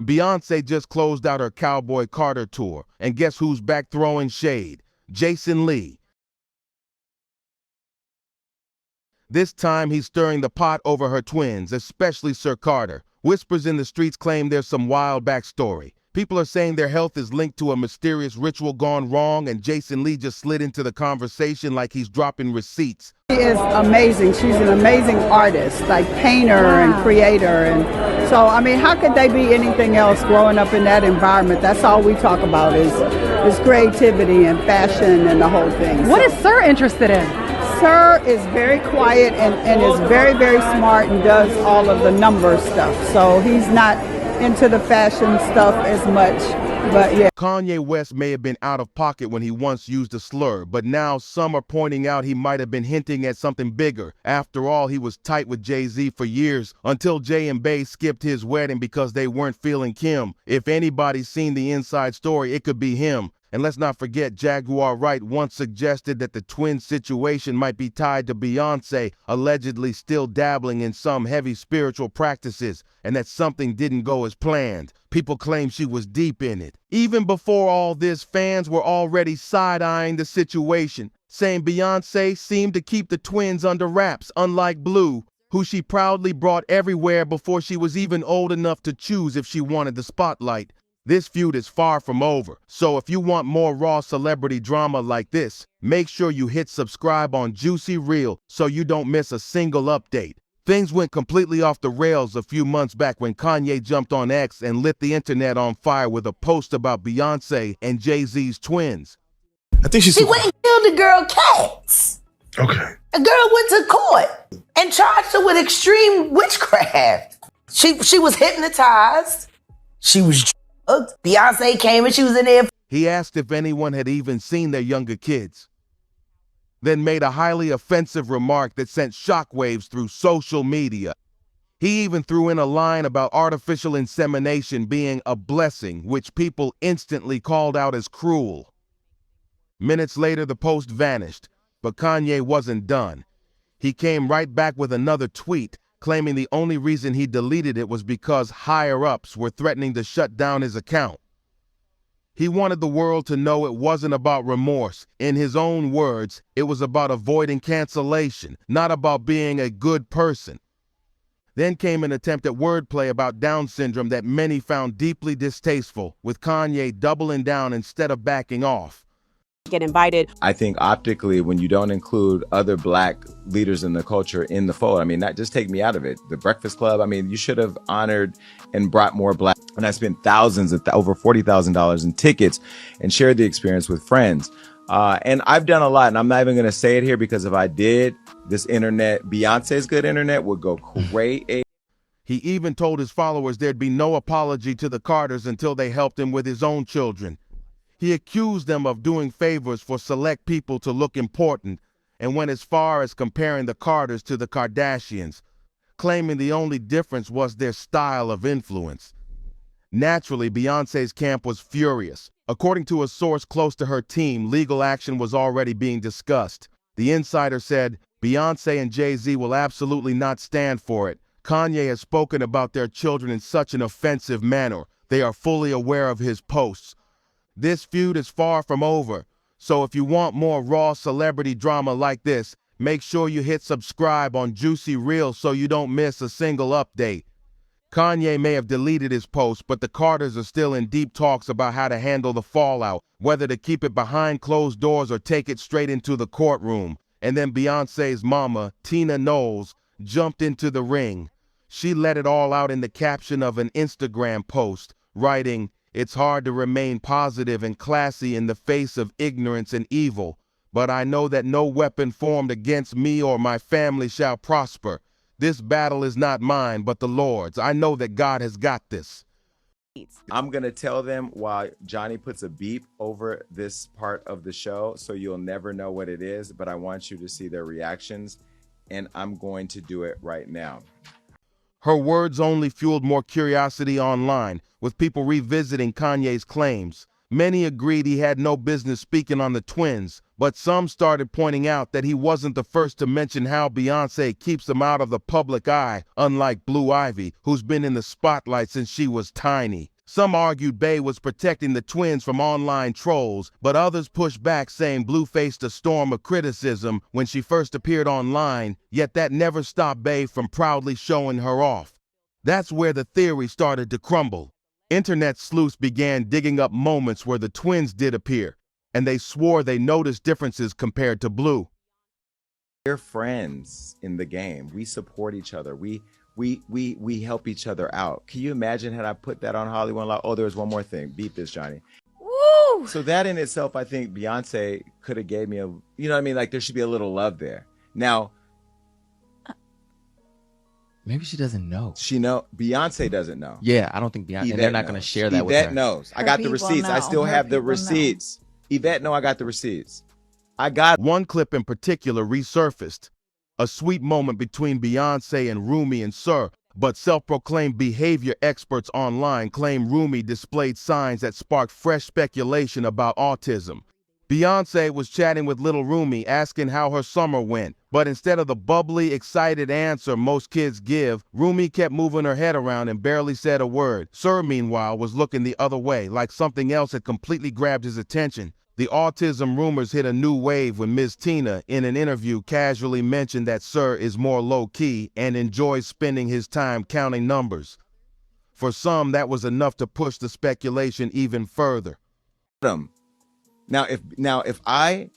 Beyoncé just closed out her Cowboy Carter tour, and guess who's back throwing shade? Jason Lee. This time he's stirring the pot over her twins, especially Sir Carter. Whispers in the streets claim there's some wild backstory. People are saying their health is linked to a mysterious ritual gone wrong, and Jason Lee just slid into the conversation like he's dropping receipts. She is amazing. She's an amazing artist, like painter and creator. And so, I mean, how could they be anything else growing up in that environment? That's all we talk about is creativity and fashion and the whole thing. What is Sir interested in? Sir is very quiet and is very, very smart and does all of the number stuff. So he's not into the fashion stuff as much, but yeah. Kanye West may have been out of pocket when he once used a slur, but now some are pointing out he might have been hinting at something bigger. After all, he was tight with Jay-Z for years, until Jay and Bey skipped his wedding because they weren't feeling Kim. If anybody's seen the inside story, it could be him. And let's not forget, Jaguar Wright once suggested that the twin situation might be tied to Beyoncé allegedly still dabbling in some heavy spiritual practices, and that something didn't go as planned. People claim she was deep in it. Even before all this, fans were already side-eyeing the situation, saying Beyoncé seemed to keep the twins under wraps, unlike Blue, who she proudly brought everywhere before she was even old enough to choose if she wanted the spotlight. This feud is far from over, so if you want more raw celebrity drama like this, make sure you hit subscribe on Juicy Reel so you don't miss a single update. Things went completely off the rails a few months back when Kanye jumped on X and lit the internet on fire with a post about Beyoncé and Jay-Z's twins. I think she went and killed the girl Cats. Okay. A girl went to court and charged her with extreme witchcraft. She was hypnotized. She was drugged. Beyonce came and she was in there. He asked if anyone had even seen their younger kids, then made a highly offensive remark that sent shockwaves through social media. He even threw in a line about artificial insemination being a blessing, which people instantly called out as cruel. Minutes later, the post vanished, but Kanye wasn't done. He came right back with another tweet, claiming the only reason he deleted it was because higher-ups were threatening to shut down his account. He wanted the world to know it wasn't about remorse. In his own words, it was about avoiding cancellation, not about being a good person. Then came an attempt at wordplay about Down syndrome that many found deeply distasteful, with Kanye doubling down instead of backing off. Get invited. I think optically, when you don't include other Black leaders in the culture in the fold, I mean, not just take me out of it. The Breakfast Club, I mean, you should have honored and brought more Black. And I spent thousands of over $40,000 in tickets and shared the experience with friends. And I've done a lot, and I'm not even going to say it here because if I did, this internet, Beyonce's good internet, would go crazy. He even told his followers there'd be no apology to the Carters until they helped him with his own children. He accused them of doing favors for select people to look important, and went as far as comparing the Carters to the Kardashians, claiming the only difference was their style of influence. Naturally, Beyoncé's camp was furious. According to a source close to her team, legal action was already being discussed. The insider said, Beyoncé and Jay-Z will absolutely not stand for it. Kanye has spoken about their children in such an offensive manner. They are fully aware of his posts. This feud is far from over, so if you want more raw celebrity drama like this, make sure you hit subscribe on Juicy Reel so you don't miss a single update. Kanye may have deleted his post, but the Carters are still in deep talks about how to handle the fallout, whether to keep it behind closed doors or take it straight into the courtroom. And then Beyoncé's mama, Tina Knowles, jumped into the ring. She let it all out in the caption of an Instagram post, writing, "It's hard to remain positive and classy in the face of ignorance and evil, but I know that no weapon formed against me or my family shall prosper. This battle is not mine, but the Lord's. I know that God has got this." I'm going to tell them while Johnny puts a beep over this part of the show, so you'll never know what it is, but I want you to see their reactions, and I'm going to do it right now. Her words only fueled more curiosity online, with people revisiting Kanye's claims. Many agreed he had no business speaking on the twins, but some started pointing out that he wasn't the first to mention how Beyoncé keeps him out of the public eye, unlike Blue Ivy, who's been in the spotlight since she was tiny. Some argued Bey was protecting the twins from online trolls, but others pushed back saying Blue faced a storm of criticism when she first appeared online, yet that never stopped Bey from proudly showing her off. That's where the theory started to crumble. Internet sleuths began digging up moments where the twins did appear, and they swore they noticed differences compared to Blue. We're friends in the game. We support each other. We help each other out. Can you imagine had I put that on Hollywood Law? Oh, there was one more thing. Beat this, Johnny. Woo! So that in itself, I think Beyonce could have gave me a, you know what I mean? Like there should be a little love there. Now, Maybe she doesn't know. Beyonce doesn't know. Yeah, I don't think Beyonce, and they're not going to share that with her. Yvette knows. I got the receipts. I still have the receipts. Yvette, no, I got the receipts. One clip in particular resurfaced. A sweet moment between Beyonce and Rumi and Sir, but self-proclaimed behavior experts online claim Rumi displayed signs that sparked fresh speculation about autism. Beyonce was chatting with little Rumi asking how her summer went, but instead of the bubbly, excited answer most kids give, Rumi kept moving her head around and barely said a word. Sir, meanwhile, was looking the other way, like something else had completely grabbed his attention. The autism rumors hit a new wave when Ms. Tina, in an interview, casually mentioned that Sir is more low-key and enjoys spending his time counting numbers. For some, that was enough to push the speculation even further. Now, if I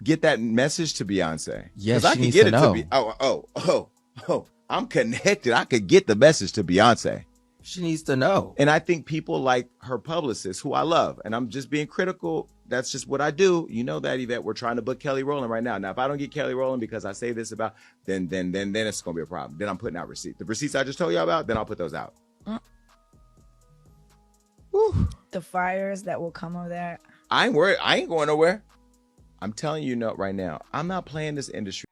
get that message to Beyonce, yes, I she can needs get to it know. to I'm connected. I could get the message to Beyonce. She needs to know. And I think people like her publicist, who I love, and I'm just being critical. That's just what I do. You know that, Yvette. We're trying to book Kelly Rowland right now. Now, if I don't get Kelly Rowland because I say this about, then it's gonna be a problem. Then I'm putting out receipts. The receipts I just told you about, then I'll put those out. The fires that will come of that. I ain't worried. I ain't going nowhere. I'm telling you right now, I'm not playing this industry.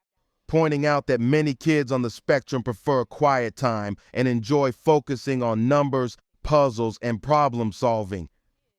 Pointing out that many kids on the spectrum prefer quiet time and enjoy focusing on numbers, puzzles, and problem solving.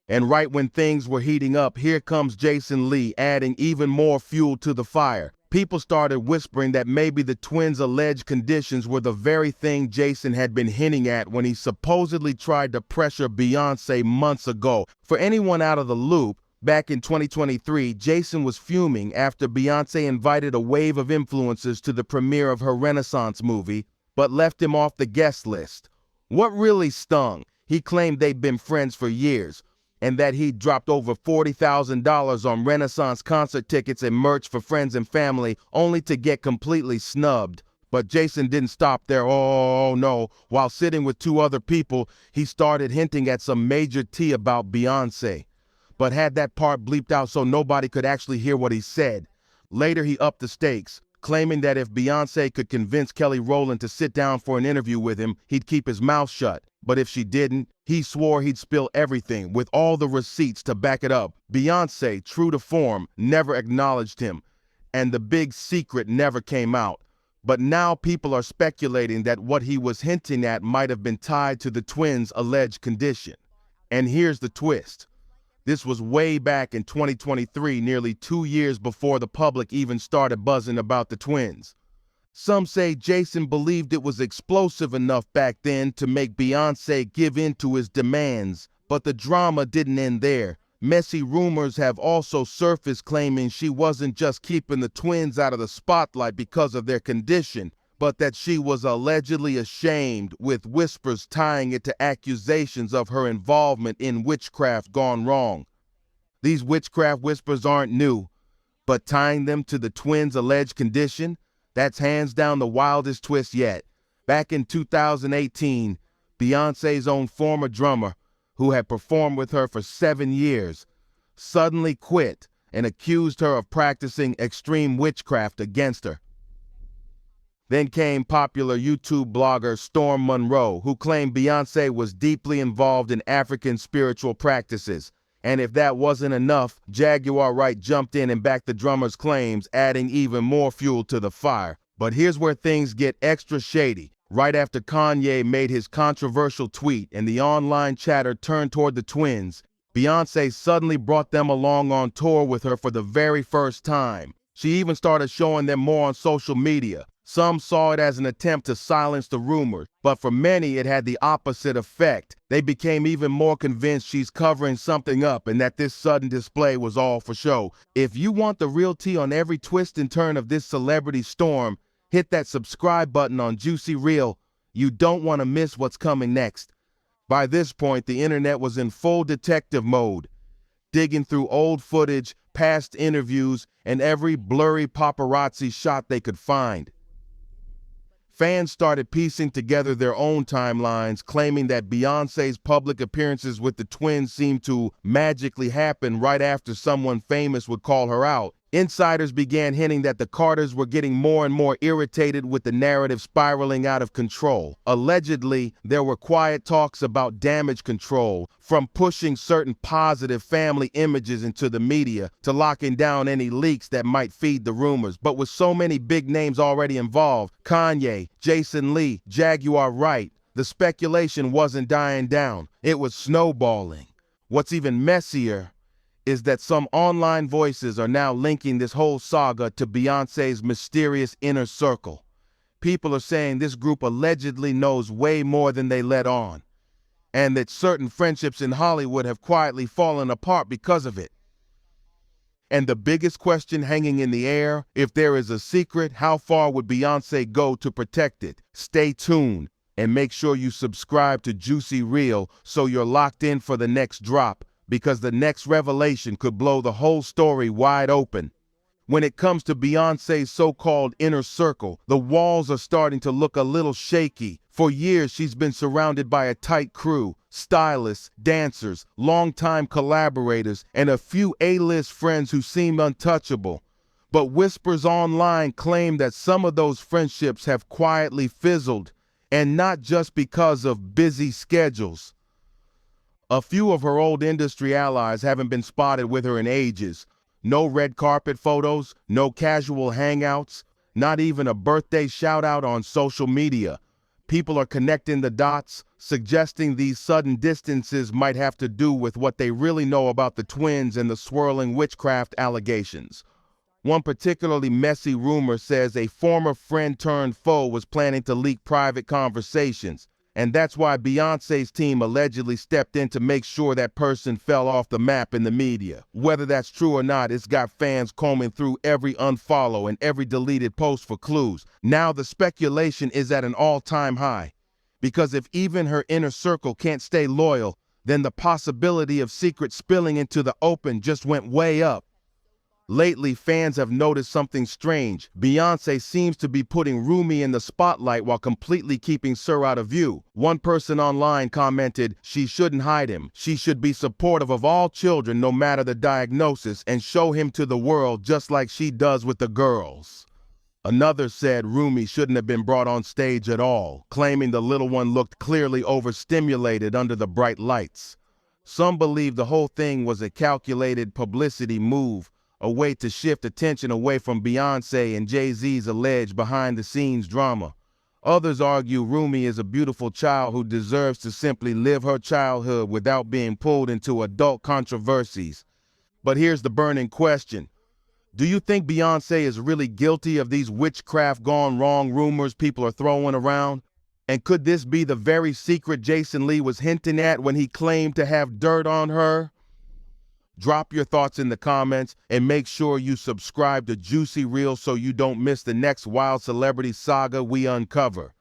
And right when things were heating up, here comes Jason Lee adding even more fuel to the fire. People started whispering that maybe the twins' alleged conditions were the very thing Jason had been hinting at when he supposedly tried to pressure Beyoncé months ago. For anyone out of the loop, back in 2023, Jason was fuming after Beyoncé invited a wave of influencers to the premiere of her Renaissance movie, but left him off the guest list. What really stung? He claimed they'd been friends for years, and that he'd dropped over $40,000 on Renaissance concert tickets and merch for friends and family, only to get completely snubbed. But Jason didn't stop there. Oh no. While sitting with two other people, he started hinting at some major tea about Beyoncé, but had that part bleeped out so nobody could actually hear what he said. Later, he upped the stakes, claiming that if Beyoncé could convince Kelly Rowland to sit down for an interview with him, he'd keep his mouth shut. But if she didn't, he swore he'd spill everything, with all the receipts to back it up. Beyoncé, true to form, never acknowledged him, and the big secret never came out. But now people are speculating that what he was hinting at might have been tied to the twins' alleged condition. And here's the twist. This was way back in 2023, nearly 2 years before the public even started buzzing about the twins. Some say Jason believed it was explosive enough back then to make Beyoncé give in to his demands, but the drama didn't end there. Messy rumors have also surfaced claiming she wasn't just keeping the twins out of the spotlight because of their condition, but that she was allegedly ashamed, with whispers tying it to accusations of her involvement in witchcraft gone wrong. These witchcraft whispers aren't new, but tying them to the twins' alleged condition, that's hands down the wildest twist yet. Back in 2018, Beyoncé's own former drummer, who had performed with her for 7 years, suddenly quit and accused her of practicing extreme witchcraft against her. Then came popular YouTube blogger Storm Monroe, who claimed Beyoncé was deeply involved in African spiritual practices. And if that wasn't enough, Jaguar Wright jumped in and backed the drummer's claims, adding even more fuel to the fire. But here's where things get extra shady. Right after Kanye made his controversial tweet and the online chatter turned toward the twins, Beyoncé suddenly brought them along on tour with her for the very first time. She even started showing them more on social media. Some saw it as an attempt to silence the rumors, but for many it had the opposite effect. They became even more convinced she's covering something up and that this sudden display was all for show. If you want the real tea on every twist and turn of this celebrity storm, hit that subscribe button on Juicy Reel. You don't want to miss what's coming next. By this point, the internet was in full detective mode, digging through old footage, past interviews, and every blurry paparazzi shot they could find. Fans started piecing together their own timelines, claiming that Beyoncé's public appearances with the twins seemed to magically happen right after someone famous would call her out. Insiders began hinting that the Carters were getting more and more irritated with the narrative spiraling out of control. Allegedly, there were quiet talks about damage control, from pushing certain positive family images into the media to locking down any leaks that might feed the rumors. But with so many big names already involved, Kanye, Jason Lee, Jaguar Wright, the speculation wasn't dying down. It was snowballing. What's even messier is that some online voices are now linking this whole saga to Beyoncé's mysterious inner circle. People are saying this group allegedly knows way more than they let on, and that certain friendships in Hollywood have quietly fallen apart because of it. And the biggest question hanging in the air, if there is a secret, how far would Beyoncé go to protect it? Stay tuned and make sure you subscribe to Juicy Reel so you're locked in for the next drop, because the next revelation could blow the whole story wide open. When it comes to Beyoncé's so-called inner circle, the walls are starting to look a little shaky. For years, she's been surrounded by a tight crew, stylists, dancers, longtime collaborators, and a few A-list friends who seem untouchable. But whispers online claim that some of those friendships have quietly fizzled, and not just because of busy schedules. A few of her old industry allies haven't been spotted with her in ages. No red carpet photos, no casual hangouts, not even a birthday shout-out on social media. People are connecting the dots, suggesting these sudden distances might have to do with what they really know about the twins and the swirling witchcraft allegations. One particularly messy rumor says a former friend turned foe was planning to leak private conversations, and that's why Beyoncé's team allegedly stepped in to make sure that person fell off the map in the media. Whether that's true or not, it's got fans combing through every unfollow and every deleted post for clues. Now the speculation is at an all-time high, because if even her inner circle can't stay loyal, then the possibility of secrets spilling into the open just went way up. Lately, fans have noticed something strange. Beyoncé seems to be putting Rumi in the spotlight while completely keeping Sir out of view. One person online commented, "She shouldn't hide him. She should be supportive of all children no matter the diagnosis and show him to the world just like she does with the girls." Another said Rumi shouldn't have been brought on stage at all, claiming the little one looked clearly overstimulated under the bright lights. Some believe the whole thing was a calculated publicity move, a way to shift attention away from Beyoncé and Jay-Z's alleged behind-the-scenes drama. Others argue Rumi is a beautiful child who deserves to simply live her childhood without being pulled into adult controversies. But here's the burning question. Do you think Beyoncé is really guilty of these witchcraft gone wrong rumors people are throwing around? And could this be the very secret Jason Lee was hinting at when he claimed to have dirt on her? Drop your thoughts in the comments and make sure you subscribe to Juicy Reel so you don't miss the next wild celebrity saga we uncover.